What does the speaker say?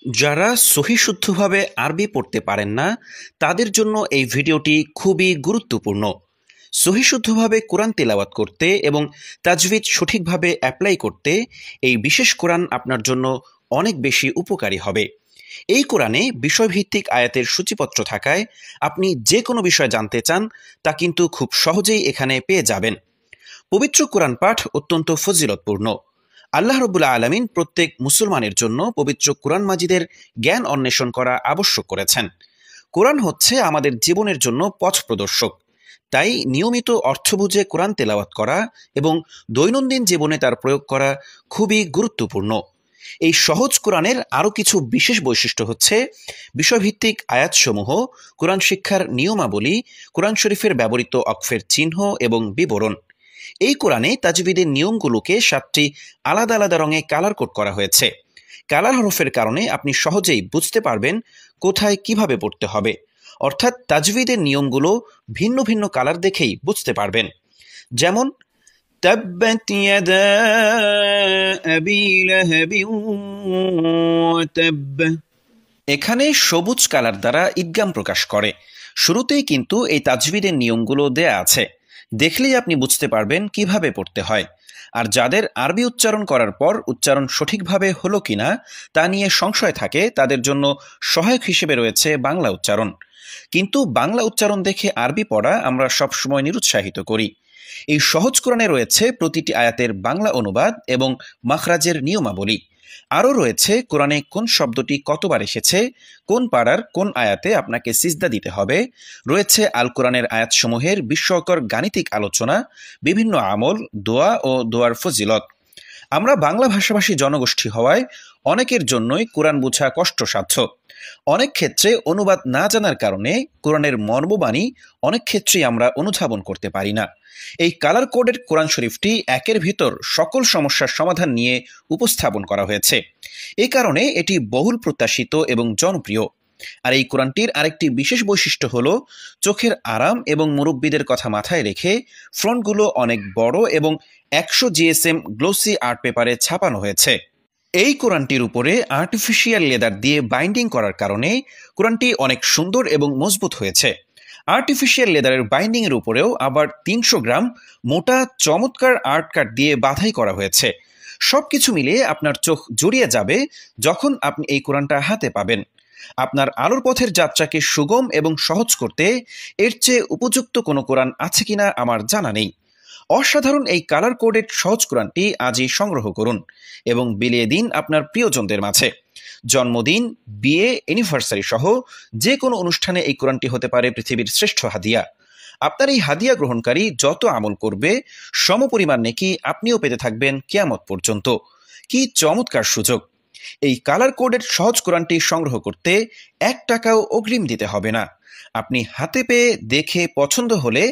যারা সহি শুদ্ধভাবে আরবি পড়তে পারেন না তাদের জন্য এই ভিডিওটি খুবই গুরুত্বপূর্ণ। সহি শুদ্ধভাবে কোরআন তেলাওয়াত করতে এবং তাজভিদ সঠিকভাবে অ্যাপ্লাই করতে এই বিশেষ কোরআন আপনার জন্য অনেক বেশি উপকারী হবে। এই কোরআনে বিষয়ভিত্তিক আয়াতের সূচিপত্র থাকায় আপনি যে কোনো বিষয় জানতে চান তা কিন্তু খুব সহজেই এখানে পেয়ে যাবেন। পবিত্র কোরআন পাঠ অত্যন্ত ফজিলতপূর্ণ। আল্লাহ রাব্বুল আলামিন প্রত্যেক মুসলমানের জন্য পবিত্র কোরআন মাজিদের জ্ঞান অন্বেষণ করা আবশ্যক করেছেন। কোরআন হচ্ছে আমাদের জীবনের জন্য পথ প্রদর্শক। তাই নিয়মিত অর্থ বুঝে কোরআন তেলাওয়াত করা এবং দৈনন্দিন জীবনে তার প্রয়োগ করা খুবই গুরুত্বপূর্ণ। এই সহজ কোরআনের আরও কিছু বিশেষ বৈশিষ্ট্য হচ্ছে বিষয়ভিত্তিক আয়াতসমূহ, কোরআন শিক্ষার নিয়মাবলী, কোরআন শরীফের ব্যবহৃত অক্ফের চিহ্ন এবং বিবরণ। এই কোরআনে তাজবিদের নিয়মগুলোকে 7টি আলাদা আলাদা রঙে কালার কোড করা হয়েছে। কালার হরফের কারণে আপনি সহজেই বুঝতে পারবেন কোথায় কিভাবে পড়তে হবে, অর্থাৎ তাজবিদের নিয়মগুলো ভিন্ন ভিন্ন কালার দেখেই বুঝতে পারবেন। যেমন তাব্বাত ইয়াদা আবি লাহাবিন ওয়া তাব্ব, এখানে সবুজ কালার দ্বারা ইদগাম প্রকাশ করে। শুরুতেই কিন্তু এই তাজবিদের নিয়মগুলো দেয়া আছে, দেখলেই আপনি বুঝতে পারবেন কিভাবে পড়তে হয়। আর যাদের আরবি উচ্চারণ করার পর উচ্চারণ সঠিকভাবে হলো কিনা তা নিয়ে সংশয় থাকে, তাদের জন্য সহায়ক হিসেবে রয়েছে বাংলা উচ্চারণ। কিন্তু বাংলা উচ্চারণ দেখে আরবি পড়া আমরা সবসময় নিরুৎসাহিত করি। এই সহজ কোরআনে রয়েছে প্রতিটি আয়াতের বাংলা অনুবাদ এবং মাখরাজের নিয়মাবলী। আরও রয়েছে কোরআনে কোন শব্দটি কতবার এসেছে, কোন পারার কোন আয়াতে আপনাকে সিজদা দিতে হবে। রয়েছে আল কোরআনের আয়াতসমূহের বিস্ময়কর গাণিতিক আলোচনা, বিভিন্ন আমল, দোয়া ও দোয়ার ফজিলত। আমরা বাংলা ভাষাভাষী জনগোষ্ঠী হওয়ায় অনেকের জন্যই কোরআন বোঝা কষ্টসাধ্য। অনেক ক্ষেত্রে অনুবাদ না জানার কারণে কোরআনের মর্মবাণী অনেক ক্ষেত্রেই আমরা অনুধাবন করতে পারি না। এই কালার কোডের কোরআন শরীফটি একের ভিতর সকল সমস্যার সমাধান নিয়ে উপস্থাপন করা হয়েছে। এই কারণে এটি বহুল প্রত্যাশিত এবং জনপ্রিয়। আর এই কোরআনটির আরেকটি বিশেষ বৈশিষ্ট্য হলো চোখের আরাম এবং মুরব্বীদের কথা মাথায় রেখে ফ্রন্টগুলো অনেক বড় এবং 100 জিএসএম গ্লোসি আর্ট পেপারে ছাপানো হয়েছে। এই কোরআনটির উপরে আর্টিফিশিয়াল লেদার দিয়ে বাইন্ডিং করার কারণে কোরআনটি অনেক সুন্দর এবং মজবুত হয়েছে। আর্টিফিশিয়াল লেদারের বাইন্ডিংয়ের উপরেও আবার 300 গ্রাম মোটা চমৎকার আর্ট কাট দিয়ে বাধাই করা হয়েছে। সব কিছু মিলিয়ে আপনার চোখ জুড়িয়ে যাবে যখন আপনি এই কোরআনটা হাতে পাবেন। আপনার আলোর পথের যাত্রাকে সুগম এবং সহজ করতে এর চেয়ে উপযুক্ত কোনো কোরআন আছে কিনা আমার জানা নেই। অসাধারণ এই কালার কোডেড সহজ কোরআনটি আজই সংগ্রহ করুন এবং বিলিয়ে দিন আপনার প্রিয়জনদের মাঝে। জন্মদিন, বিয়ে, অ্যানিভার্সারি সহ যে কোনো অনুষ্ঠানে এই কোরআনটি হতে পারে পৃথিবীর শ্রেষ্ঠ হাদিয়া। আপনার এই হাদিয়া গ্রহণকারী যত আমল করবে সমপরিমাণ নেকি আপনিও পেতে থাকবেন কিয়ামত পর্যন্ত। কি চমৎকার সুযোগ! এই কালার কোডেড সহজ কোরআনটি সংগ্রহ করতে 1 টাকাও অগ্রিম দিতে হবে না। আপনি হাতে পেয়ে দেখে পছন্দ হলে